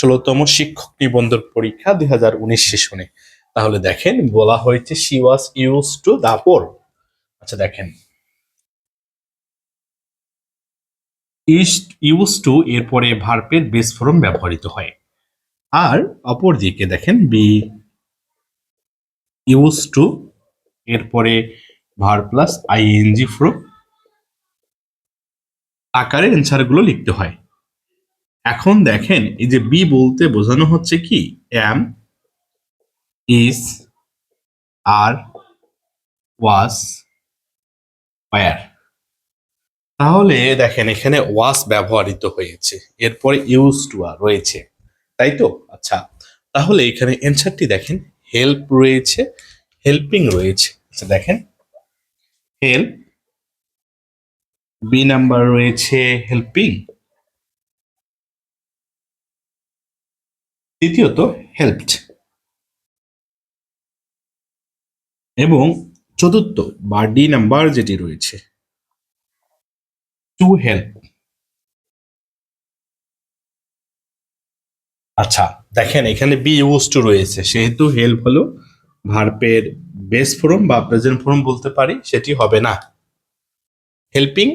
16তম শিক্ষক নিবন্ধন পরীক্ষা 2019 সেশনে। তাহলে দেখেন বলা হয়েছে she was use to the poor. আচ্ছা দেখেন ইউজ টু এরপরে ভার্বের বেস ফর্ম ব্যবহৃত হয়। আর অপর দিকে দেখেন বি ইউজ টু এরপরে ভার্ব প্লাস আইএনজি ফর্ম আকারে অ্যান্সারগুলো লিখতে হয়। এখন দেখেন এই যে বি বলতে বোঝানো হচ্ছে কি অ্যাম, ইজ, আর, ওয়াজ, ওয়্যার। তাহলে দেখেন এখানে ওয়াজ ব্যবহৃত হয়েছে, এরপরে ইউজ টু আর রয়েছে, তাই তো? আচ্ছা তাহলে এখানে অ্যান্সারটি দেখেন হেল্প রয়েছে, হেল্পিং রয়েছে। আচ্ছা দেখেন হেল্প, বি নাম্বার রয়েছে হেল্পিং, তৃতীয়ত হেল্পড, এবং চতুর্থ বা ডি নাম্বার যেটি রয়েছে টু হেল্প। আচ্ছা দেখেন এখানে বি ইউজ টু রয়েছে, সেহেতু হেল্প হলো ভার্বের বেস ফর্ম বা প্রেজেন্ট ফর্ম বলতে পারি, সেটি হবে না। হেল্পিং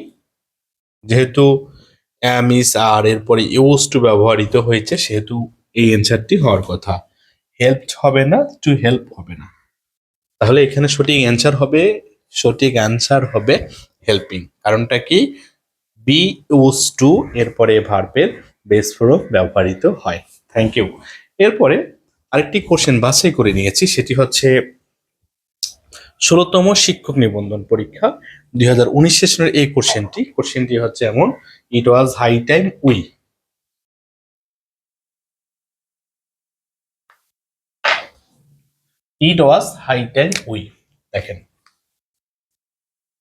যেহেতু অ্যাম, ইজ, আর এরপরে ইউজ টু ব্যবহৃত হয়েছে, সেহেতু এই অ্যান্সারটি হওয়ার কথা। হেল্পড হবে না, টু হেল্প হবে না। তাহলে এখানে সঠিক অ্যান্সার হবে হেল্পিং। কারণটা কি? বি ইউজ টু এরপরে ভার্বের বেস ফর্ম ব্যবহৃত হয়। Thank you. এরপরে আরেকটি কোশ্চেন বাছাই করে নিয়েছি, সেটি হচ্ছে 16তম শিক্ষক নিবন্ধন পরীক্ষা 2019 সেশনের এই কোশ্চেনটি হচ্ছে এমন, it was high time we. It was high time we, দেখেন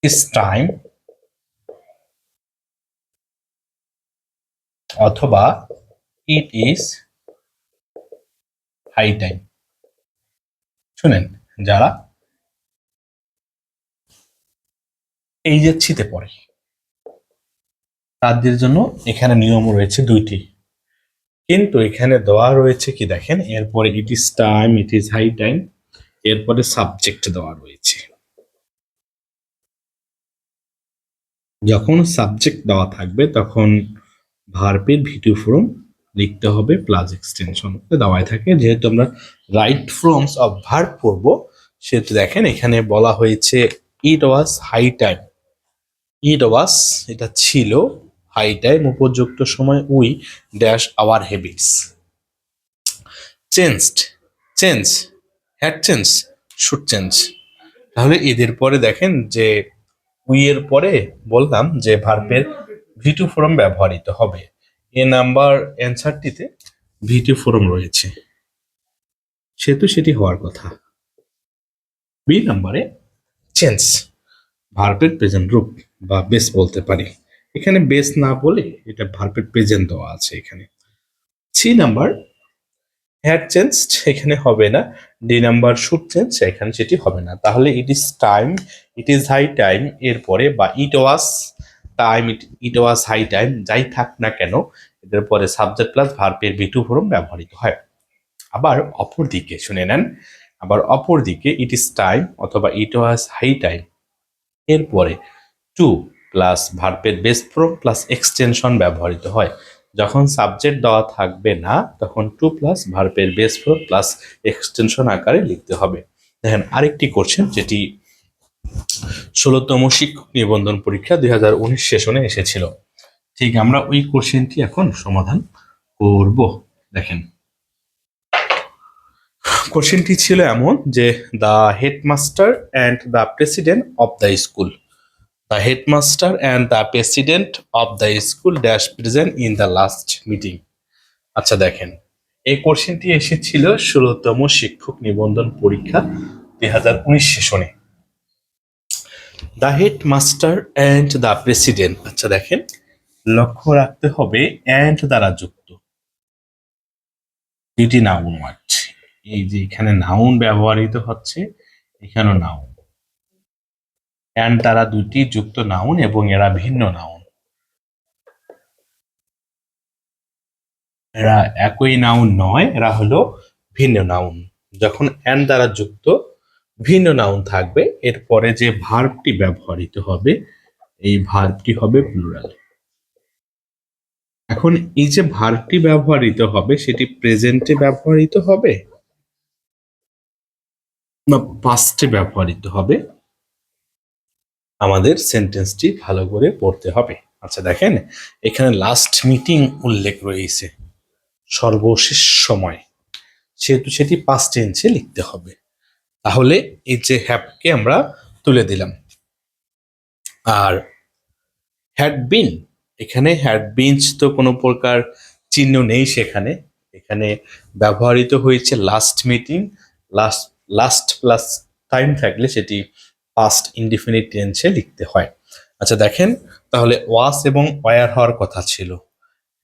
ইস টাইম অথবা ইট ইজ হাই টাইম। শুনেন, যারা এইচএসসিতে পড়ে তাদের জন্য এখানে নিয়ম রয়েছে দুইটি, কিন্তু এখানে দেওয়া রয়েছে কি দেখেন, এরপরে it is time, it is high time, এরপরে সাবজেক্ট দেওয়া রয়েছে। যখন সাবজেক্ট দেওয়া থাকবে তখন ভার্বের ভিডিও ফর্ম লিখতে হবে প্লাস এক্সটেনশন দেওয়াই থাকে। যেহেতু আমরা রাইট ফর্মস অফ ভার্ব পড়ব, সেহেতু দেখেন এখানে বলা হয়েছে ইট ওয়াজ হাই টাইম। ইট ওয়াজ এটা ছিল, হাই টাইম উপযুক্ত সময়, we dash our habits. Changed, change, had change, should change. তাহলে এদের পরে দেখেন যে উই এর পরে বললাম যে ভার্বের ভিটু ফর্ম ব্যবহৃত হবে। এ নাম্বার অ্যান্সারটিতে ভিটু ফর্ম রয়েছে, সেহেতু সেটি হওয়ার কথা। বি নাম্বারে চেঞ্জ ভার্বের প্রেজেন্ট রূপ বা বেস বলতে পারি, এখানে বেস না বলে এটা ভার্বের প্রেজেন্ট দেওয়া আছে এখানে। সি নাম্বার হ্যাড চেঞ্জ, এখানে হবে না। ডি নাম্বার শুড চেঞ্জ, এখানে সেটি হবে না। তাহলে it is time, it is high time এরপরে বা it was time, it was high time যাই থাক না কেন, এদের পরে সাবজেক্ট প্লাস ভার্বের ভিটু ফর্ম ব্যবহৃত হয়। আবার অপর দিকে শুনে নেন, আবার অপর দিকে ইট ইজ টাইম অথবা ইট ওয়াজ হাই টাইম এরপরে টু প্লাস ভার্বের বেস ফর্ম প্লাস এক্সটেনশন ব্যবহৃত হয়। যখন সাবজেক্ট দেওয়া থাকবে না তখন টু প্লাস ভার্বের বেস ফর্ম প্লাস এক্সটেনশন আকারে লিখতে হবে। দেখেন আরেকটি কোশ্চেন যেটি 16তম শিক্ষক নিবন্ধন পরীক্ষা 2019 সেশনে এসেছিল, ঠিক আমরা ওই কোশ্চেনটি এখন সমাধান করব। দেখেন কোশ্চেনটি ছিল এমন যে the headmaster and the president of the school, the headmaster and the president of the school dash present in the last meeting। আচ্ছা দেখেন এই কোশ্চেনটি এসেছিল 16তম শিক্ষক নিবন্ধন পরীক্ষা 2019 সেশনে। The headmaster and the president, আচ্ছা দেখেন লক্ষ্য রাখতে হবে অ্যান্ড দ্বারা যুক্ত দুটি নাউন ওয়ার্ড। এই যে এখানে নাউন ব্যবহৃত হচ্ছে, এখানেও নাউন, অ্যান্ড দ্বারা দুটি যুক্ত নাউন এবং এরা ভিন্ন নাউন। এরা একই নাউন নয়, এরা হলো ভিন্ন নাউন। যখন অ্যান্ড দ্বারা যুক্ত ভিন্ন নাউন থাকবে, এরপরে যে ভার্বটি ব্যবহৃত হবে এই ভার্বটি হবে প্লুরাল। এখন এই যে ভার্বটি ব্যবহৃত হবে সেটি প্রেজেন্টে ব্যবহৃত হবে না পাস্টে ব্যবহৃত হবে, আমাদের সেন্টেন্সটি ভালো করে পড়তে হবে। আচ্ছা দেখেন, এখানে লাস্ট মিটিং উল্লেখ রয়েছে, সর্বশেষ সময়, সেহেতু সেটি পাস্ট টেন্সে লিখতে হবে। তাহলে এই যে হ্যাভকে আমরা তুলে দিলাম। আর হ্যাড বিন, এখানে হ্যাড বিনস তো কোনো প্রকার চিহ্ন নেই সেখানে, এখানে ব্যবহৃত হয়েছে last meeting. Last last plus time থাকলে সেটি পাস্ট ইনডিফিনিট টেন্সে লিখতে হয়। আচ্ছা দেখেন, তাহলে ওয়াস এবং ওয়ার হওয়ার কথা ছিল।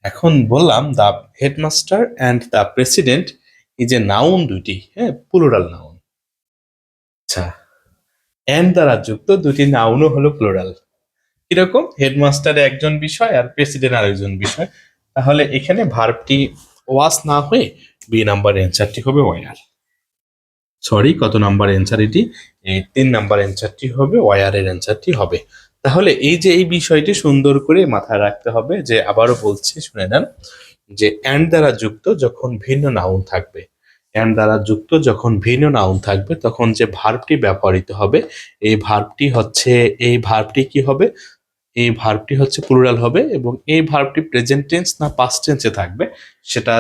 এখন বললাম the headmaster and the president, এই যে নাউন দুটি, হ্যাঁ প্লুরাল নাউন। আচ্ছা, অ্যান্ড দ্বারা যুক্ত দুটি নাউনও হলো প্লুরাল। কিরকম, হেডমাস্টার একজন বিষয় আর প্রেসিডেন্ট আরেকজন বিষয়। তাহলে এখানে ভার্বটি ওয়াস না হয়ে বি নাম্বার অ্যান্সারটি হবে ওয়ার। সরি, কত নাম্বার অ্যান্সার এটি? এই 3 নাম্বার অ্যান্সারটি হবে, ওয়ারের অ্যান্সারটি হবে। তাহলে এই যে এই বিষয়টি সুন্দর করে মাথায় রাখতে হবে যে, আবারও বলছি শুনে নেন, যে অ্যান্ড দ্বারা যুক্ত যখন ভিন্ন নাউন থাকবে, অ্যান্ড দ্বারা যুক্ত যখন ভিন্ন নাউন থাকবে তখন যে ভার্বটি ব্যবহৃত হবে এই ভার্বটি কি হবে, এই ভার্বটি হচ্ছে প্লুরাল হবে, এবং এই ভার্বটি প্রেজেন্ট টেন্স না পাস্ট টেন্সে থাকবে সেটা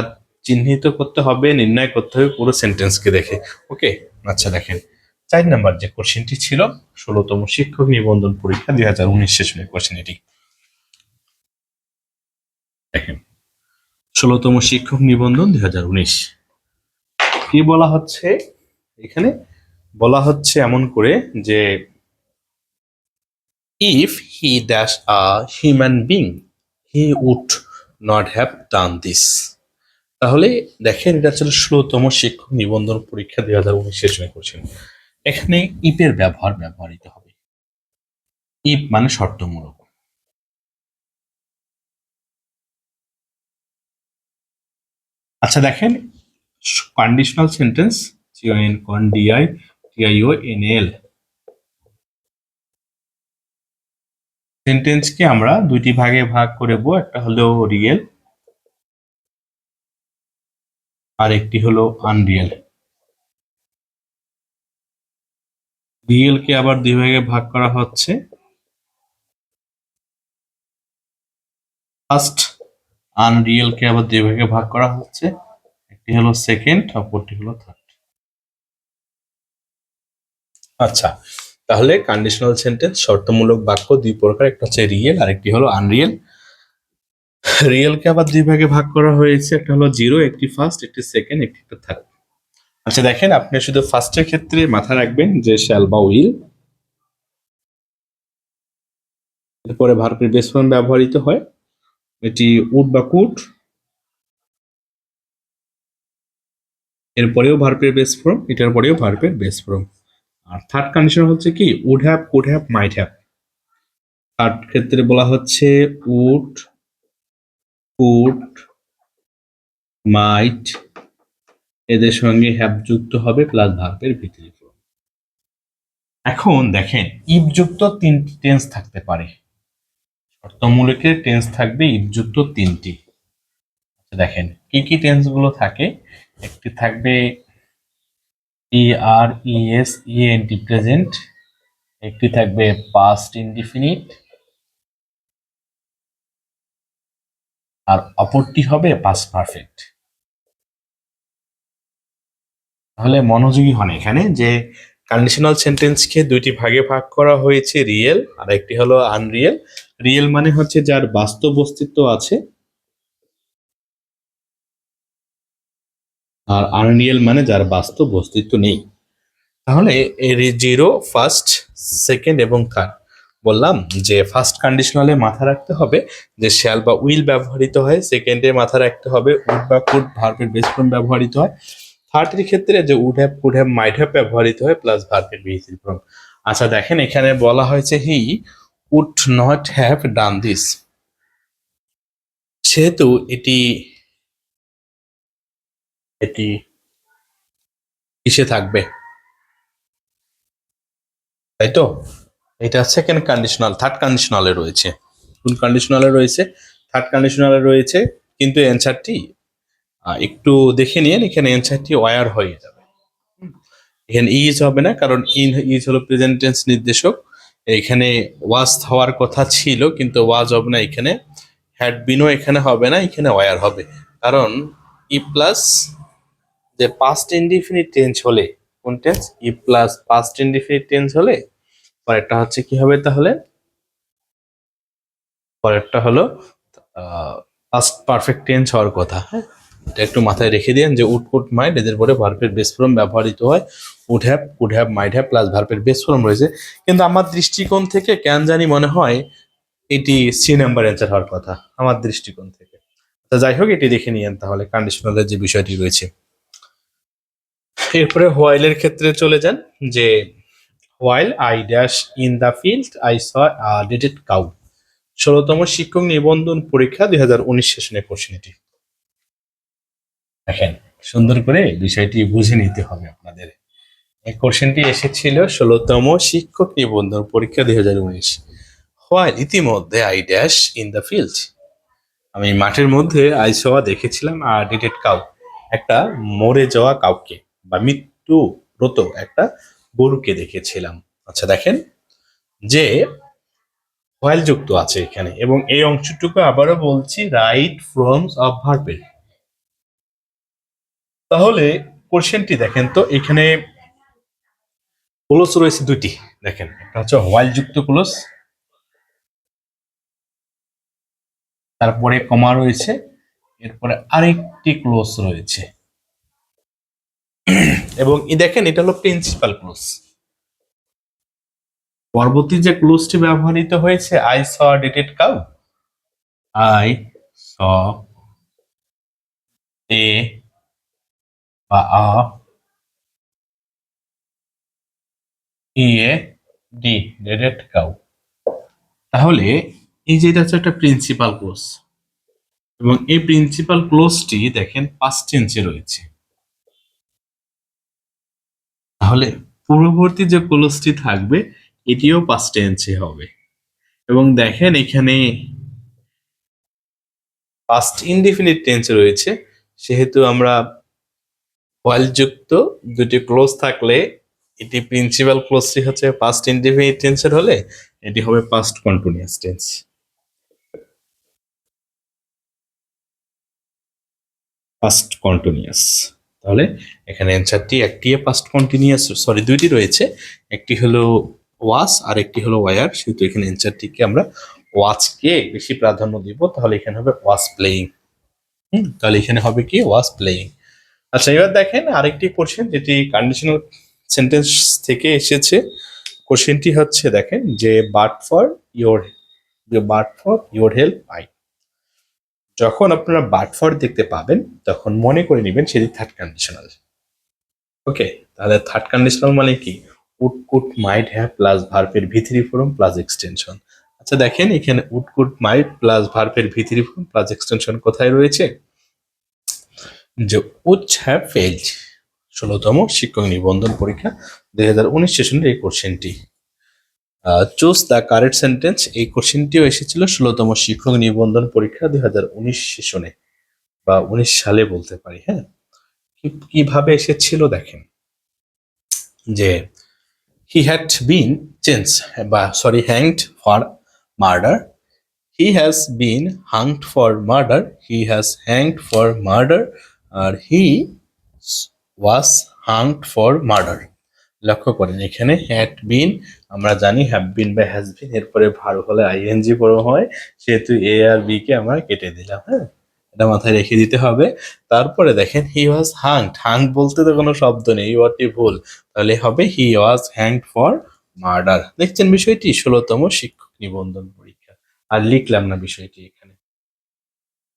চিহ্নিত করতে হবে, নির্ণয় করতে হবে পুরো সেন্টেন্সকে দেখে। ওকে, আচ্ছা দেখেন, 4 নাম্বার যে কোশ্চেনটি ছিল 16তম শিক্ষক নিবন্ধন পরীক্ষা 2019 সেশনের কোশ্চেন এটি। দেখেন, 16তম শিক্ষক নিবন্ধন 2019 কি বলা হচ্ছে এখানে? বলা হচ্ছে এমন করে যে, if he dash a human being he would not have done this। তাহলে দেখেন, এটা ছিল 16তম শিক্ষক নিবন্ধন পরীক্ষা 2019 সেশনে কোশ্চেন। এখানে ইফের ব্যবহৃত হবে। ইফ মানে শর্তমূলক। আচ্ছা দেখেন, কন্ডিশনাল সেন্টেন্স, CON, সেন্টেন্সকে আমরা দুইটি ভাগে ভাগ করব, একটা হলো রিয়েল আর একটি হলো আনরিয়েল। রিয়েলকে আবার দুই ভাগে ভাগ করা হচ্ছে, ফার্স্ট। আনরিয়েলকে আবার দুই ভাগে ভাগ করা হচ্ছে, একটি হলো সেকেন্ড, অপরটি হলো থার্ড। আচ্ছা, তাহলে কন্ডিশনাল সেন্টেন্স শর্তমূলক বাক্য দুই প্রকার, একটা হচ্ছে রিয়েল আর একটি হলো আনরিয়েল। রিয়েলকে আবার দুই ভাগে ভাগ করা হয়েছে, একটা হলো জিরো, একটি ফার্স্ট, একটি সেকেন্ড, একটি থার্ড। আচ্ছা দেখেন, আপনি শুধু ফার্স্টের ক্ষেত্রে মাথায় রাখবেন যে শ্যাল বা উইল, এরপরে ভার্বের বেস ফর্ম ব্যবহৃত হয়, এটি উড বা কুড, এরপরেও ভার্বের বেস ফর্ম, এটার পরেও ভার্বের বেস ফর্ম। আর থার্ড কন্ডিশন হচ্ছে কি would have, could have, might have. Third ক্ষেত্রে বলা হচ্ছে উড, কুড, মাইট, এদের সঙ্গে হ্যাভ যুক্ত হবে প্লাস ভার্বের ভিতরি ফর্ম। এখন দেখেন, ইফ যুক্ত তিনটি টেন্স থাকতে পারে, শর্তমূলকের টেন্স থাকবে ইফ যুক্ত তিনটি। দেখেন কি কি টেন্স গুলো থাকে, একটি থাকবে PRESENT প্রেজেন্ট, একটি থাকবে পাস্ট ইনডিফিনিট, আর অপরটি হবে পাস্ট পারফেক্ট। তাহলে মনোযোগী হন এখানে যে কন্ডিশনাল সেন্টেন্সকে দুইটি ভাগে ভাগ করা হয়েছে, রিয়েল আর একটি হলো আনরিয়েল। রিয়েল মানে হচ্ছে যার বাস্তব অস্তিত্ব আছে, আর আনরিয়েল মানে যার বাস্তব অস্তিত্ব নেই। তাহলে এর জিরো, ফার্স্ট, সেকেন্ড এবং থার্ড বললাম যে ফার্স্ট কন্ডিশনালে মাথা রাখতে হবে যে শ্যাল বা উইল ব্যবহৃত হয়, সেকেন্ডে মাথা রাখতে হবে উড বা কুড ভার্বের বেস ফর্ম ব্যবহৃত হয়, থার্ডের ক্ষেত্রে যে would have, could have, might have ব্যবহৃত হয় প্লাস ভার্বের ভিতরি ফর্ম। আচ্ছা দেখেন, এখানে বলা হয়েছে he would not have done this, সেহেতু এটি এটি কিসে থাকবে, তাই তো? এটা সেকেন্ড কন্ডিশনাল, থার্ড কন্ডিশনালে রয়েছে। কোন কন্ডিশনালে রয়েছে? থার্ড কন্ডিশনালে রয়েছে। কিন্তু অ্যান্সারটি একটু দেখে নিন, এখানে অ্যান্সারটি ওয়ার হয়ে যাবে। এখানে ইজ হবে না, কারণ ইজ হলো প্রেজেন্ট টেন্স নির্দেশক। এখানে ওয়াজ হওয়ার কথা ছিল কিন্তু ওয়াজ হবে না এখানে। হ্যাড বিনও এখানে হবে না, এখানে ওয়ার হবে। কারণ ই প্লাস যে পাস্ট ইনডিফিনিট টেন্স হলে, কোন টেন্স? ই প্লাস পাস্ট ইনডিফিনিট টেন্স হলে পরেরটা হচ্ছে কি হবে তাহলে? পরেরটা হলো পাস্ট পারফেক্ট টেন্স হওয়ার কথা। হ্যাঁ, এটা একটু মাথায় রেখে দিন যে উড কুড মাইট এদের পরে ভার্বের বেস ফর্ম ব্যবহৃত হয়। Would have, could have, might have plus ভার্বের বেস ফর্ম রয়েছে। কিন্তু আমার দৃষ্টিকোণ থেকে কেন জানি মনে হয় এটি সি নাম্বার অ্যান্সার হওয়ার কথা, আমার দৃষ্টিকোণ থেকে। তো যাই হোক, এটি দেখে নিয়েন তাহলে কন্ডিশনালের যে বিষয়টি রয়েছে। এরপরে হোয়াইলের ক্ষেত্রে চলে যান, যে while I dash in the field I saw dated cow. 16তম শিক্ষক নিবন্ধন পরীক্ষা 2019 সেশনের কোশ্চেন এটি। দেখেন, সুন্দর করে বিষয়টি বুঝে নিতে হবে আপনাদের। এই কোশ্চেনটি এসেছিল 16তম শিক্ষক নিবন্ধন পরীক্ষা 2019। হোয়াইল ইতিমধ্যে I dash in the field, আমি মাঠের মধ্যে আইসোয়া দেখেছিলাম আর ডিটেড কাউ, একটা মরে যাওয়া কাউকে বা মৃত্যুরত একটা গরুকে দেখেছিলাম। আচ্ছা দেখেন যে হোয়াইল যুক্ত আছে এখানে, এবং এই অংশটুকু আবারও বলছি রাইট ফর্মস অফ ভার্বের। তাহলে কোশ্চেনটি দেখেন তো, এখানে ক্লোজ রয়েছে দুটি। দেখেন, একটা হচ্ছে হোয়াইল যুক্ত ক্লোজ, তারপরে কমা রয়েছে, এরপরে আরেকটি ক্লোজ রয়েছে, এবং দেখেন এটা হলো প্রিন্সিপাল ক্লোজ। পরবর্তী যে ক্লোজটি ব্যবহৃত হয়েছে I saw dated cow, I saw a বা a E A D dated cow. তাহলে এই যে এটা হচ্ছে একটা প্রিন্সিপাল ক্লোজ, এবং এই প্রিন্সিপাল ক্লোজটি দেখেন পাস্ট টেন্সে রয়েছে। তাহলে পূর্ববর্তী যে ক্লোজটি থাকবে এটিও পাস্ট টেন্সে হবে। এবং দেখেন এখানে পাস্ট ইনডিফিনিট টেন্সে রয়েছে, সেহেতু আমরা হোয়াইল যুক্ত দুটি ক্লোজ থাকলে এটি প্রিন্সিপাল ক্লোজটি হচ্ছে পাস্ট ইনডিফিনিট টেন্সের হলে এটি হবে past continuous tense. Past continuous. তাহলে এখানে অ্যান্সারটি একটি পাস্ট কন্টিনিউয়াস, সরি দুইটি রয়েছে, একটি হলো ওয়াজ আর একটি হলো ওয়ার, সেহেতু এখানে অ্যান্সারটিকে আমরা ওয়াজকে বেশি প্রাধান্য দিব। তাহলে এখানে হবে ওয়াজ প্লেইং। তাহলে এখানে হবে কি? Was playing. আচ্ছা, এবার দেখেন আরেকটি কোশ্চেন যেটি কন্ডিশনাল সেন্টেন্স থেকে এসেছে। কোশ্চেনটি হচ্ছে দেখেন যে but for your help I. যখন আপনারা বাট ফর দেখতে পাবেন তখন মনে করে নেবেন সেটি থার্ড কন্ডিশনাল। ওকে, তাহলে থার্ড কন্ডিশনাল মানে কি? Would could might have plus ভার্বের V three form plus extension. আচ্ছা দেখেন এখানে উড কুড মাইট প্লাস ভার্বের V three form plus extension কোথায় রয়েছে? যে উড হ্যাভ ফেইলড, 16তম শিক্ষক নিবন্ধন পরীক্ষা 2019 সেশনের এই কোশ্চেনটি। চুজ দ্য কারেক্ট সেন্টেন্স, এই কোশ্চেনটিও এসেছিল 16তম শিক্ষক নিবন্ধন পরীক্ষা 2019 সেশনে বা 19 সালে বলতে পারি। হ্যাঁ, কিভাবে এসেছিল দেখেন, যে হি হ্যাড বিন চেঞ্জ বা sorry hanged for murder, he has been hanged for murder, he has hanged for murder, আর he was hanged for murder. লক্ষ্য করেন এখানে হ্যাড বিন, আমরা জানি হ্যাভ বিন বা হ্যাজ বিন এরপরে ভার্ব হলে আইএনজি পড়ো হয়, সেহেতু এ আর বি কে আমরা কেটে দিলাম। হ্যাঁ, এটা মাথায় রেখে দিতে হবে। তারপরে দেখেন হি ওয়াজ হাংড, হাংড বলতে তো কোনো শব্দ নেই, এই ওয়ার্ডটি ভুল, তাহলে হবে হি ওয়াজ হ্যাংড ফর মার্ডার। দেখছেন বিষয়টি 16তম শিক্ষক নিবন্ধন পরীক্ষা। আর লিখলাম না বিষয়টি এখানে,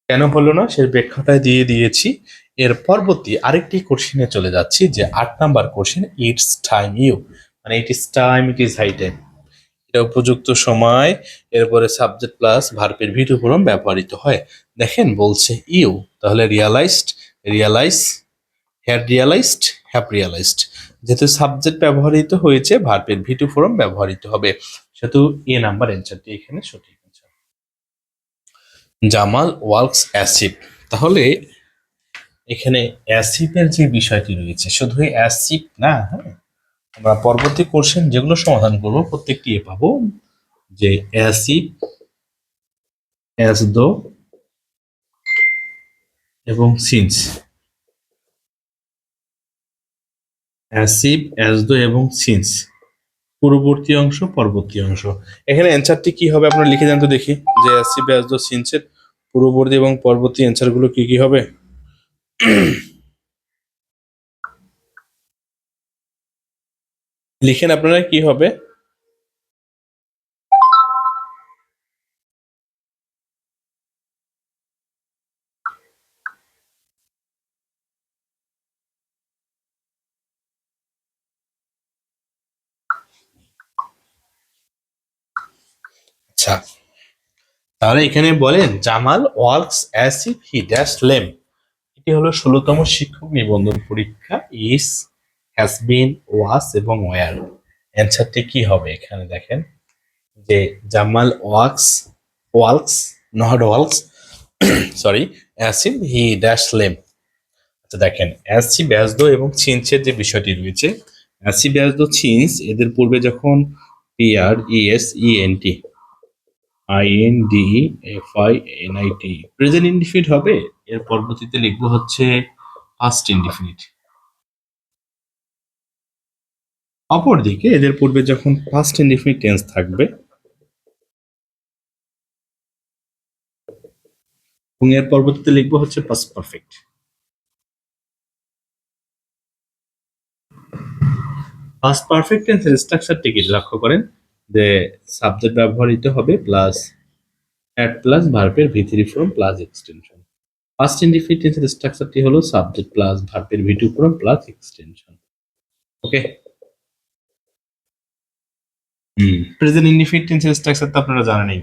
কেন হলো না সে ব্যাখ্যাটা দিয়ে দিয়েছি। এর পরবর্তী আরেকটি কোশ্চেনে চলে যাচ্ছি, যে 8 number question, it's time you, মানে it is time, it is high time, এটা উপযুক্ত সময়, এরপরে সাবজেক্ট প্লাস ভার্বের ভি টু ফর্ম ব্যবহৃত হয়। দেখেন বলছে ইউ, তাহলে realised, realise had realised, have realised. যেহেতু সাবজেক্ট ব্যবহৃত হয়েছে, ভার্বের ভি টু ফর্ম ব্যবহৃত হবে, সেহেতু এ নাম্বার অ্যান্সারটি এখানে সঠিক অ্যান্সার। জামাল ওয়ার্কস অ্যাসিভ, তাহলে এখানে অ্যাসিভের যে বিষয়টি রয়েছে, শুধু অ্যাসিভ না, হ্যাঁ, আমরা পরবর্তী কোশ্চেন যেগুলো সমাধান করবো প্রত্যেকটি এ পাবো যে অ্যাসিভ, অ্যাজ দো এবং সিন্স। অ্যাসিভ, অ্যাজ দো এবং সিন্স, পূর্ববর্তী অংশ, পরবর্তী অংশ। এখানে অ্যান্সারটি কি হবে আপনারা লিখে যান তো দেখি, যে অ্যাসিভ, অ্যাজ দো, সিন্সের পূর্ববর্তী এবং পরবর্তী অ্যান্সার গুলো কি কি হবে। লিখেন আপনারা কি হবে। আচ্ছা, তাহলে এখানে বলেন Jamal works as if he dash lame. এটি হলো 16তম শিক্ষক নিবন্ধন পরীক্ষা। ইস, হ্যাজ বিন, ওয়াস এবং ওয়ার। অ্যান্সারটি কি হবে এখানে দেখেন, যে Jamal works, works not works, sorry, as if he dash lame. আচ্ছা দেখেন, অ্যাসি, ব্যাসদো এবং চিন্সের যে বিষয়টি রয়েছে, অ্যাসি, ব্যাসদো, চিন্স এদের পূর্বে যখন P R E S E N T I N D F I N I T present indefinite হবে, এর পরবর্তীতে লিখবো হচ্ছে পাস্ট ইনডিফিনিট। অপরদিকে এদের পূর্বে যখন পাস্ট ইনডিফিনিট টেন্স থাকবে এবং এর পরবর্তীতে লিখবো হচ্ছে পাস্ট পারফেক্ট। পাস্ট পারফেক্ট টেন্সের স্ট্রাকচারটি কি লক্ষ্য করেন, যে সাবজেক্ট ব্যবহৃত হবে প্লাস অ্যাড প্লাস ভার্বের V three form plus extension. First indefinite টেন্সের স্ট্রাকচারটি হলো সাবজেক্ট প্লাস ভার্বের V two form plus extension. Okay, present indefinite টেন্সের স্ট্রাকচার তো আপনারা জানেনই।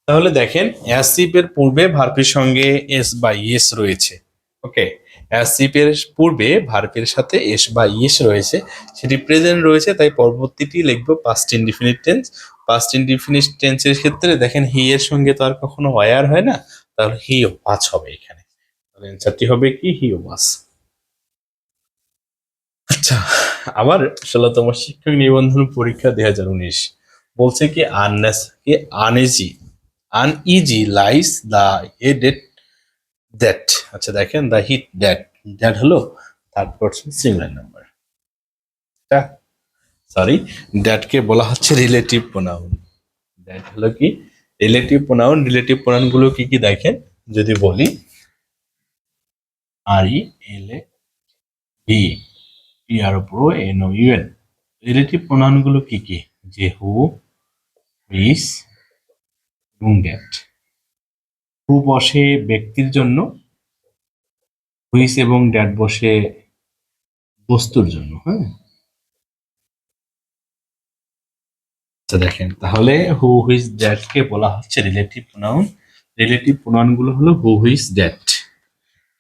তাহলে দেখেন, অ্যাসিভ এর পূর্বে ভার্বের সঙ্গে এস বা ইএস রয়েছে। ওকে, অ্যাসিভ এর পূর্বে ভার্বের সাথে এস বা ইএস রয়েছে, সেটি প্রেজেন্ট রয়েছে, তাই পরবর্তীটি লিখবো past indefinite tense. Past indefinite টেন্সের ক্ষেত্রে দেখেন হি এর সঙ্গে তো আর কখনো ওয়ার হয় না, তাহলে হি ওয়াচ হবে এখানে। তাহলে অ্যান্সারটি হবে কি, হি ওয়াচ। আচ্ছা, আবার 16তম শিক্ষক নিবন্ধন পরীক্ষা 2019 বলছে কি uneasy, uneasy lies the headed that. আচ্ছা দেখেন, দ্য হিট দ্যাট, দ্যাট হলো third person singular number, sorry, দ্যাটকে বলা হচ্ছে রিলেটিভ প্রোনাউন। দ্যাট হলো কি রিলেটিভ প্রোনাউন। রিলেটিভ প্রোনাউন গুলো কি কি দেখেন, যদি বলি R E L A V P R pro N O UN. Relative pronoun গুলো কি কি, যে হু, হুইচ এবং দ্যাট। হু বসে ব্যক্তির জন্য, হুইচ এবং দ্যাট বসে বস্তুর জন্য। হ্যাঁ, আচ্ছা দেখেন, তাহলে হু হুইচ দ্যাট কে বলা হচ্ছে রিলেটিভ প্রোনাউন। রিলেটিভ প্রোনাউন গুলো হলো হু হুইচ দ্যাট।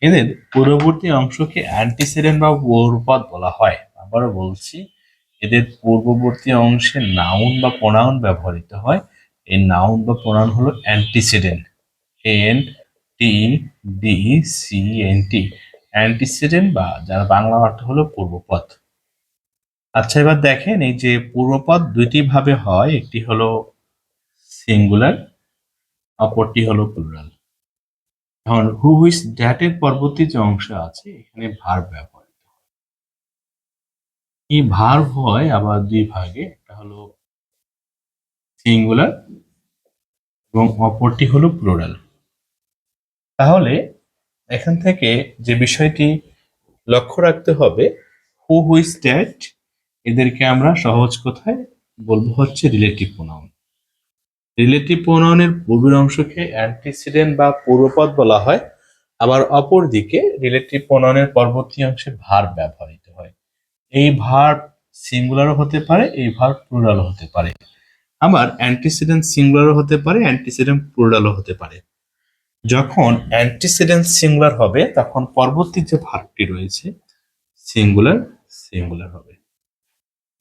এদের পূর্ববর্তী অংশকে অ্যান্টিসিডেন্ট বা পূর্বপদ বলা হয়। আবারও বলছি, এদের পূর্ববর্তী অংশে নাউন বা প্রোনাউন ব্যবহৃত হয়। এই নাউন বা প্রোনাউন হলো antecedent, N T D C N T, antecedent, বা যার বাংলা অর্থ হলো পূর্বপদ। আচ্ছা, এবার দেখেন, এই যে পূর্বপদ দুইটি ভাবে হয়, একটি হলো সিঙ্গুলার, অপরটি হলো প্লুরাল। এখন হু হুইচ দ্যাট এর পরবর্তী যে অংশ আছে, এখানে ভার্ব ব্যবহৃত হয়। এই ভার্ব হয় আবার দুই ভাগে, একটা হলো সিঙ্গুলার এবং অপরটি হলো প্লুরাল। তাহলে এখান থেকে যে বিষয়টি লক্ষ্য রাখতে হবে, হু হুইচ দ্যাট, এদেরকে আমরা সহজ কথায় বলবো হচ্ছে রিলেটিভ প্রোনাউন। রিলেটিভ প্রোনাউনের পূর্বের অংশকে অ্যান্টিসিডেন্ট বা পূর্বপদ বলা হয়। আবার অপর দিকে রিলেটিভ প্রোনাউনের পরবর্তী অংশে ভার্ব ব্যবহৃত হয়। এই ভার্ব সিঙ্গুলারও হতে পারে, এই ভার্ব প্লুরালও হতে পারে। আবার অ্যান্টিসিডেন্ট সিঙ্গুলারও হতে পারে, অ্যান্টিসিডেন্ট প্লুরালও হতে পারে। যখন অ্যান্টিসিডেন্ট সিঙ্গুলার হবে, তখন পরবর্তী যে ভার্বটি রয়েছে সিঙ্গুলার সিঙ্গুলার হবে।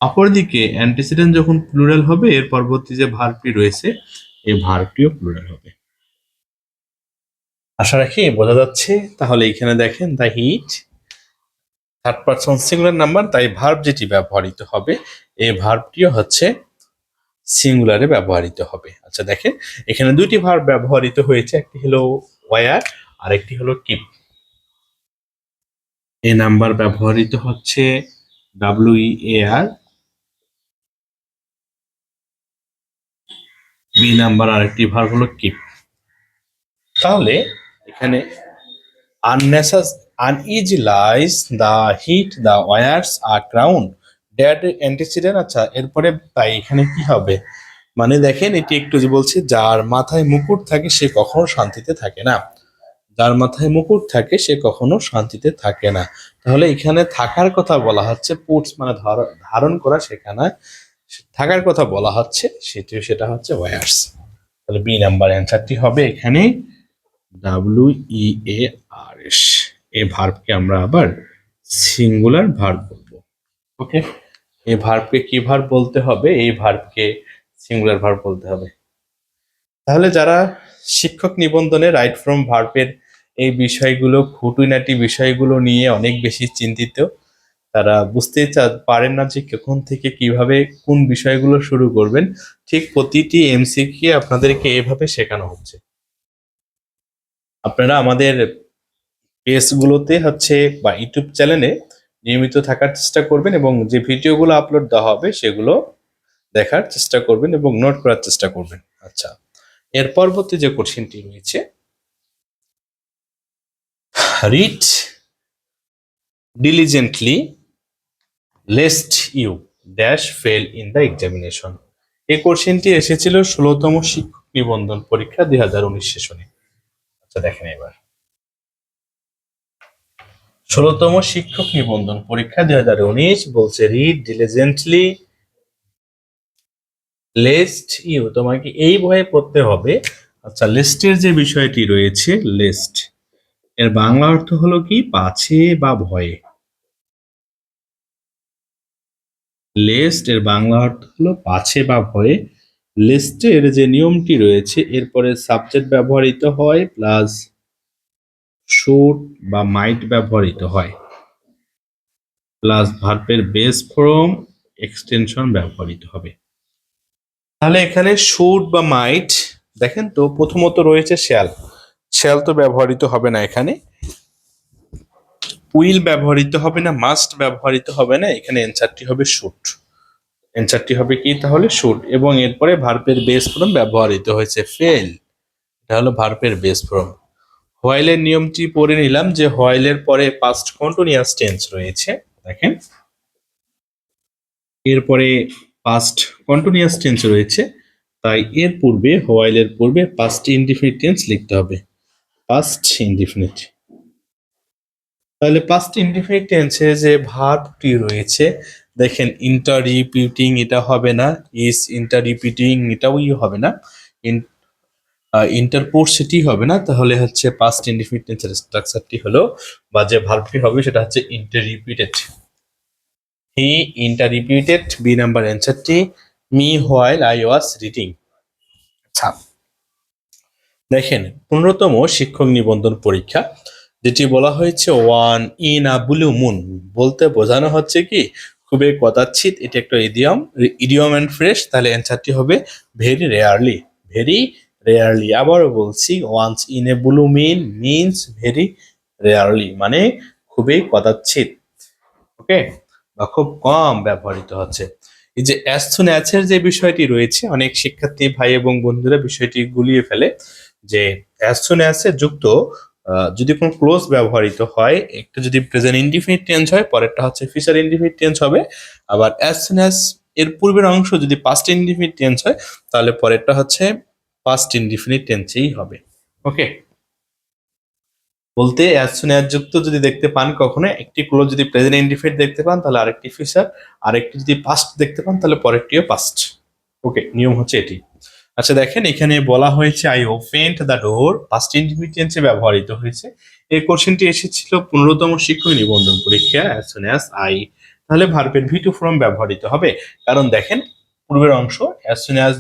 অপরদিকে অ্যান্টিসিডেন্ট যখন প্লুরাল হবে এর পরবর্তী যে ভার্বটি রয়েছে এই ভার্বটিও প্লুরাল হবে। আশা রাখি বোঝা যাচ্ছে। তাহলে এখানে দেখেন the hit third person singular number, তাই ভার্ব যেটি ব্যবহৃত হবে এই ভার্বটিও হচ্ছে সিঙ্গুলারে ব্যবহৃত হবে। আচ্ছা দেখেন এখানে দুইটি ভার্ব ব্যবহৃত হয়েছে, একটি হলো ওয়্যার আর একটি হলো কিপ। এ নাম্বার ব্যবহৃত হচ্ছে WEAR, বি নাম্বার আরেকটি ভার্ব হলো কিপ। তাহলে এখানে uneasy lies the heat the wires are crowned that antecedent। আচ্ছা এরপরে তাই এখানে কি হবে, মানে দেখেন এটি একটু যে বলছে যার মাথায় মুকুট থাকে সে কখনো শান্তিতে থাকে না, যার মাথায় মুকুট থাকে সে কখনো শান্তিতে থাকে না। তাহলে এখানে থাকার কথা বলা হচ্ছে, পুটস মানে ধারণ করা, সেখানে থাকার কথা বলা হচ্ছে সেটা হচ্ছে ওয়্যার্স। তাহলে বি নাম্বার অ্যান্সারটি হবে এখানে WEARS। এই ভার্বকে আমরা আবার সিঙ্গুলার ভার্ব বলবো। ওকে, এই ভার্বকে কি ভার্ব বলতে হবে, এই ভার্বকে সিঙ্গুলার ভার্ব বলতে হবে। তাহলে যারা শিক্ষক নিবন্ধনে রাইট ফ্রম ভার্বের এই বিষয়গুলো খুঁটিনাটি বিষয়গুলো নিয়ে অনেক বেশি চিন্তিত, তারা বুঝতে পারেন না যে কখন থেকে কিভাবে কোন বিষয়গুলো শুরু করবেন, ঠিক প্রতিটি MCQ আপনাদেরকে এভাবে শেখানো হচ্ছে। আপনারা আমাদের পেজগুলোতে হচ্ছে বা ইউটিউব চ্যানেলে নিয়মিত থাকার চেষ্টা করবেন এবং যে ভিডিওগুলো আপলোড দেওয়া হবে সেগুলো দেখার চেষ্টা করবেন এবং নোট করার চেষ্টা করবেন। আচ্ছা, এর পরবর্তী যে কোশ্চেনটি রয়েছে, read diligently lest you dash fail in the examination। এই কোশ্চেনটি এসেছিল 16তম শিক্ষক নিবন্ধন পরীক্ষা 2019 সেশনে। আচ্ছা দেখেন এবার 16তম শিক্ষক নিবন্ধন পরীক্ষা 2019 বলছে রিড diligently lest you, তোমাকে এই ভয়ে পড়তে হবে। আচ্ছা লিস্টের যে বিষয়টি রয়েছে, লিস্ট এর বাংলা অর্থ হলো কি পাছে বা ভয়ে। লিস্ট এর বাংলা অর্থ হলো পাছে বা ভয়ে। লিস্টের যে নিয়মটি রয়েছে এরপরে সাবজেক্ট ব্যবহৃত হয় প্লাস শুড বা মাইট ব্যবহৃত হয় প্লাস ভার্বের বেস ফর্ম এক্সটেনশন ব্যবহৃত হবে। তাহলে এখানে শুড বা মাইট দেখেন তো প্রথমত রয়েছে শ্যাল, শ্যাল তো ব্যবহৃত হবে না এখানে, উইল ব্যবহৃত হবে না, মাস্ট ব্যবহৃত হবে না, এখানে অ্যান্সারটি হবে শুড। অ্যান্সারটি হবে কি তাহলে শুড, এবং এরপরে ভার্বের বেস ফর্ম ব্যবহৃত হয়েছে ফেল, এটা হলো ভার্বের বেস ফর্ম। হোয়াইলের নিয়মটি পড়ে নিলাম যে হোয়াইলের পরে পাস্ট কন্টিনিউয়াস টেন্স রয়েছে, দেখেন এরপরে পাস্ট কন্টিনিউয়াস টেন্স রয়েছে, তাই এর পূর্বে হোয়াইলের পূর্বে পাস্ট ইনডিফিনিট টেন্স লিখতে হবে, পাস্ট ইনডিফিনিট। তাহলে পাস্ট ইনডিফিনিট টেন্সে যে ভার্বটি রয়েছে দেখেন ইন্টার রিপিটিং এটা হবে না, ইজ ইন্টার রিপিটিং এটাও হবে না, ইন্টারপোর্ট সেটি হবে না। তাহলে হচ্ছে পাস্ট ইনডিফিনিট টেন্সের স্ট্রাকচারটি হলো বা যে ভার্বটি হবে সেটা হচ্ছে inter repeated. He inter repeated, B number অ্যান্সারটি me while I was reading. আচ্ছা দেখেন 15তম শিক্ষক নিবন্ধন পরীক্ষা যেটি বলা হয়েছে one in a blue moon বলতে বোঝানো হচ্ছে কি খুবই কদাচিৎ, এটি একটা ইডিয়ম অ্যান্ড ফ্রেশ। তাহলে অ্যান্সারটি হবে ভেরি রেয়ারলি, ভেরি রেয়ারলি। আবারও বলছি once in a blue mean means very rarely, মানে খুবই কদাচিৎ, ওকে, বা খুব কম ব্যবহৃত হচ্ছে। এই যে অ্যাজ সুন অ্যাজ-এর যে বিষয়টি রয়েছে অনেক শিক্ষার্থী ভাই এবং বন্ধুরা বিষয়টি গুলিয়ে ফেলে যে অ্যাজ সুন অ্যাজ-এর যুক্ত যদি কোনো ক্লোজ ব্যবহৃত হয়, একটা যদি প্রেজেন্ট ইনডিফিনিট টেন্স হয় পরেরটা হচ্ছে ফিউচার ইনডিফিনিট টেন্স হবে, আবার অ্যাজ সুন অ্যাজ এর পূর্বের অংশ যদি পাস্ট ইনডিফিনিট টেন্স হয় তাহলে পরেরটা হচ্ছে পাস্ট ইনডিফিনিট টেন্সেই হবে। ওকে, বলতে অ্যাজ সুন অ্যাজ যুক্ত যদি দেখতে পান কখনো একটি ক্লোজ যদি প্রেজেন্ট ইনডিফিনিট দেখতে পান তাহলে আরেকটি ফিউচার, আরেকটি যদি পাস্ট দেখতে পান তাহলে পরেরটিও পাস্ট। ওকে, নিয়ম হচ্ছে এটি। আচ্ছা দেখেন এখানে বলা হয়েছে I opened the door, past indefinite টেন্সে ব্যবহৃত হয়েছে, এই কোশ্চেনটি এসেছিল 15তম শিক্ষক নিবন্ধন পরীক্ষা as soon as I, তাহলে ভার্বের ভি টু ফর্ম ব্যবহৃত হবে। কারণ দেখেন পূর্বের অংশ as soon as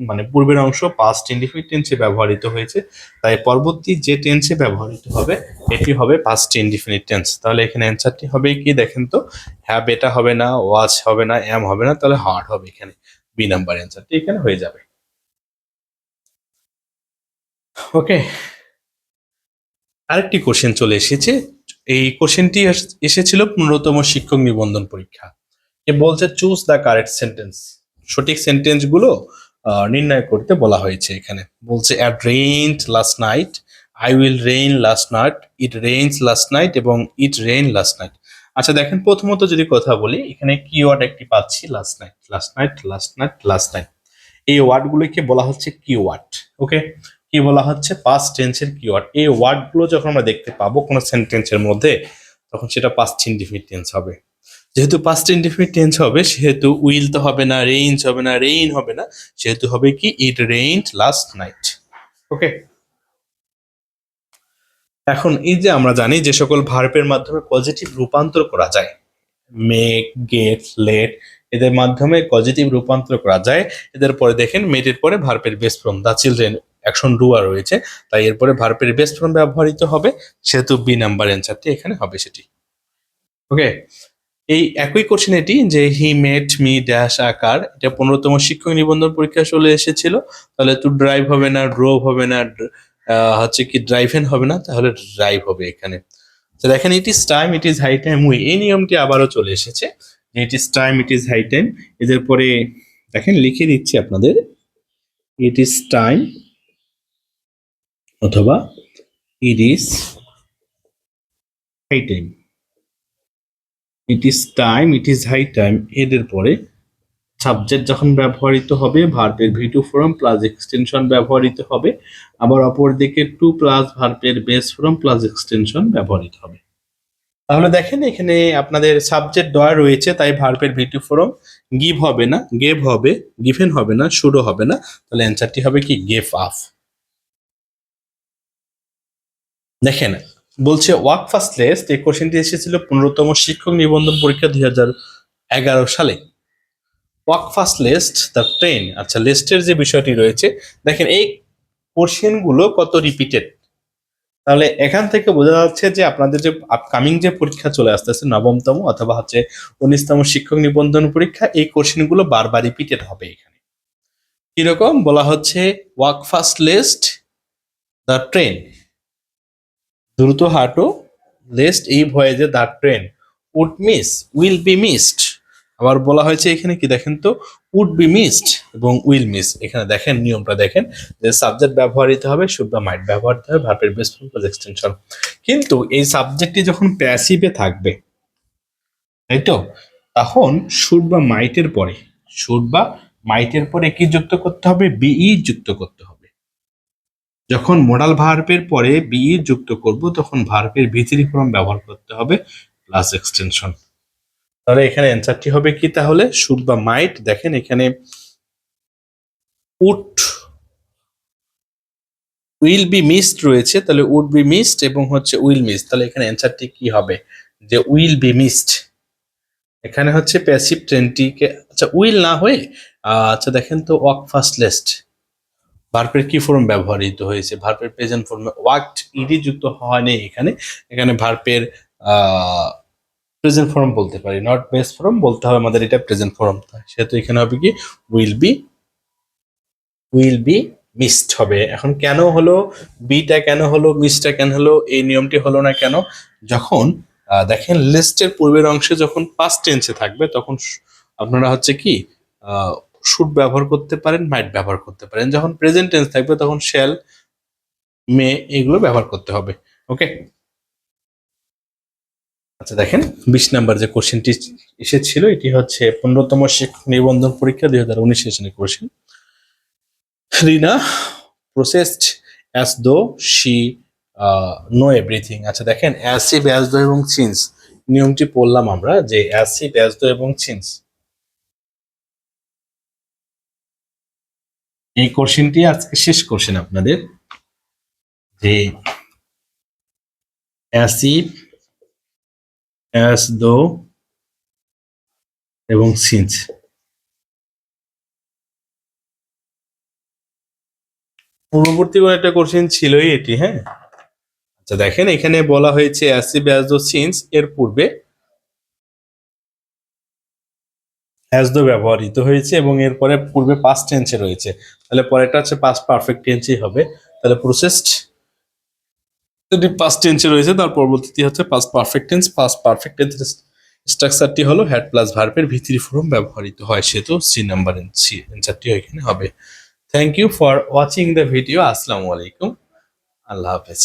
মানে পূর্বের অংশ পাস্ট ইনডিফিনিট টেন্সে ব্যবহৃত হয়েছে, তাই পরবর্তী যে টেন্সে ব্যবহৃত হবে এটি হবে পাস্ট ইনডিফিনিট টেন্স। তাহলে এখানে অ্যান্সারটি হবে কি দেখেন তো, হ্যাভ এটা হবে না, ওয়াজ হবে না, এম হবে না, তাহলে হার্ড হবে এখানে, বি নাম্বার অ্যান্সারটি এখানে হয়ে যাবে। ওকে, আরেকটি কোশ্চেন চলে এসেছে। এই কোশ্চেনটি এসেছিল 15তম শিক্ষক নিবন্ধন পরীক্ষা। এ বলছে চুজ দ্য কারেক্ট সেন্টেন্স, সঠিক সেন্টেন্স গুলো নির্ণয় করতে বলা হয়েছে। এখানে বলছে at rained last night, I will rain last night, it rains last night এবং ইট রেইন লাস্ট নাইট। আচ্ছা দেখেন প্রথমত যদি কথা বলি, এখানে কিওয়ার্ড একটি পাচ্ছি, last night, last night, last night, last night. এই ওয়ার্ডগুলোকে বলা হচ্ছে কিওয়ার্ড। ওকে, কি বলা হচ্ছে পাস্ট টেন্সের কিওয়ার্ড। এই ওয়ার্ডগুলো যখন আমরা দেখতে পাবো কোনো সেন্টেন্সের মধ্যে, তখন সেটা পাস্ট ইনডিফিনিট টেন্স হবে। যেহেতু পাস্ট ইনডিফিনিট টেন্স হবে, সেহেতু উইল তো হবে না, রেইনস হবে না, রেইন হবে না, সেহেতু হবে কি ইট রেইনড লাস্ট নাইট। ওকে, এখন এই যে আমরা জানি যে সকল ভার্বের মাধ্যমে পজিটিভ রূপান্তর করা যায়, মেক, গেট, লেট, এদের মাধ্যমে পজিটিভ রূপান্তর করা যায়। এদের পরে দেখেন মেটের পরে ভার্বের base form the children action doer রয়েছে, তাই এরপরে ভার্বের বেস ফর্ম ব্যবহৃত হবে, সেহেতু বি নাম্বার অ্যান্সারটি এখানে হবে সেটি। ওকে, এই একই কোশ্চেন এটি যে হি মেট মি ড্যাশ আকার, এটা 15তম শিক্ষক নিবন্ধন পরীক্ষা চলে এসেছিল। তাহলে টু ড্রাইভ হবে না, ড্রোভ হবে না, হচ্ছে কি ড্রাইভেন হবে না, তাহলে ড্রাইভ হবে এখানে। তো দেখেন it is time, it is high time, we, এই নিয়মটি আবারও চলে এসেছে। It is time, it is high time, এদের পরে দেখেন লিখে দিচ্ছি আপনাদের, ইট ইজ টাইম অথবা it is high time, it is time, it is high time, এদের পরে সাবজেক্ট যখন ব্যবহৃত হবে ভার্বের V two form plus extension ব্যবহৃত হবে, আবার অপরদিকে টু প্লাস ভার্বের বেস ফর্ম প্লাস এক্সটেনশন ব্যবহৃত হবে। তাহলে দেখেন এখানে আপনাদের সাবজেক্ট দেওয়া রয়েছে, তাই ভার্বের ভি টু ফর্ম গিভ হবে না, গেভ হবে, গিভেন হবে না, শুডও হবে না, তাহলে অ্যান্সারটি হবে কি গেভ আপ। দেখেন বলছে ওয়ার্ক ফার্স্ট লেস্ট, এই কোশ্চেনটি এসেছিল 15তম শিক্ষক নিবন্ধন পরীক্ষা 2011 সালে। Work first list the train, আচ্ছা লিস্টের যে বিষয়টি রয়েছে, দেখেন এই কোশ্চেন গুলো কত রিপিটেড, তাহলে এখান থেকে বোঝা যাচ্ছে যে আপনাদের যে আপকামিং যে পরীক্ষা চলে আসতেছে 9তম অথবা হচ্ছে 19তম শিক্ষক নিবন্ধন পরীক্ষা, এই কোশ্চেন গুলো বারবার রিপিটেড হবে। এখানে কিরকম বলা হচ্ছে, walk first list the train, দ্রুত হাঁটো, লিস্ট এই ভয়েজে the train, would miss, will be missed. আবার বলা হয়েছে এখানে কি দেখেন তো, উড বি মিসড এবং উইল মিস। এখানে দেখেন নিয়মটা দেখেন যে সাবজেক্ট ব্যবহৃত হবে, শুড বা মাইট ব্যবহৃত হবে, ভার্বের বেস ফর্ম প্লাস এক্সটেনশন। কিন্তু এই সাবজেক্টটি যখন প্যাসিভে থাকবে, তাই তো, তখন শুড বা মাইটের পরে, শুড বা মাইটের পরে কি যুক্ত করতে হবে, বিই যুক্ত করতে হবে। যখন মোডাল ভার্বের পরে বি যুক্ত করব, তখন ভার্বের ভিতরি ফর্ম ব্যবহার করতে হবে প্লাস এক্সটেনশন। তাহলে এখানে অ্যান্সারটি হবে কি, তাহলে শুড বা মাইট, দেখেন এখানে উড, উইল বি মিসড রয়েছে, তাহলে উড বি মিসড এবং হচ্ছে উইল মিস, তাহলে এখানে অ্যান্সারটি কি হবে যে উইল বি মিসড। এখানে হচ্ছে প্যাসিভ টেন্সটিকে, আচ্ছা উইল না হয়ে আচ্ছা দেখেন তো ওয়ার্ক ফার্স্ট লিস্ট ভার্বের কি ফর্ম ব্যবহৃত হয়েছে, ভার্বের প্রেজেন্ট ফর্মে ওয়ার্কড ইডি যুক্ত হয়নি এখানে, এখানে ভার্বের প্রেজেন্ট ফর্ম বলতে পারি, নট বেস ফর্ম বলতে হবে আমাদের, এটা প্রেজেন্ট ফর্ম, সেহেতু এখানে হবে কি will be, will be missed হবে। এখন কেন হলো বিটা, কেন হলো মিসটা, কেন হলো এই নিয়মটি হলো না কেন, যখন দেখেন লিস্টের পূর্বের অংশে যখন পাস্ট টেন্সে থাকবে, তখন আপনারা হচ্ছে কি শুড ব্যবহার করতে পারেন, মাইট ব্যবহার করতে পারেন, যখন প্রেজেন্ট টেন্স থাকবে তখন শ্যাল, মে, এগুলো ব্যবহার করতে হবে। ওকে, আচ্ছা দেখেন 20 নাম্বার যে কোশ্চেনটি এসেছিল, এটি হচ্ছে 15তম শিক্ষক নিবন্ধন পরীক্ষা 2019 সেশনের question. Rina processed as though she know everything. আচ্ছা দেখেন অ্যাজ ইফ, অ্যাজ দো এবং সিন্স নিয়মটি পড়লাম আমরা, যে অ্যাজ ইফ, অ্যাজ দো এবং সিন্স, এই কোশ্চেনটি আজকে শেষ কোশ্চেন আপনাদের, যে অ্যাসিড, অ্যাস দো এবং সিন্স। পূর্ববর্তী কোনো একটা কোশ্চেন ছিলই এটি, হ্যাঁ। আচ্ছা দেখেন এখানে বলা হয়েছে অ্যাসিড, অ্যাস দো, সিন্স এর পূর্বে অ্যাজ দো ব্যবহৃত হয়েছে এবং এরপরে পূর্বে পাস্ট টেন্সে রয়েছে, তাহলে পরেরটা হচ্ছে পাস্ট পারফেক্ট টেন্সই হবে। তাহলে প্রসেসড যদি পাস্ট টেন্সে রয়েছে তার পরবর্তীটি হচ্ছে past perfect tense. Past perfect টেন্সের স্ট্রাকচারটি হলো হ্যাড প্লাস ভার্বের ভি3 ফর্ম ব্যবহৃত হয়, সেহেতু সি নাম্বার অ্যান্সারটি এখানে হবে। Thank you for watching the video. আসসালামু আলাইকুম, আল্লাহ হাফেজ।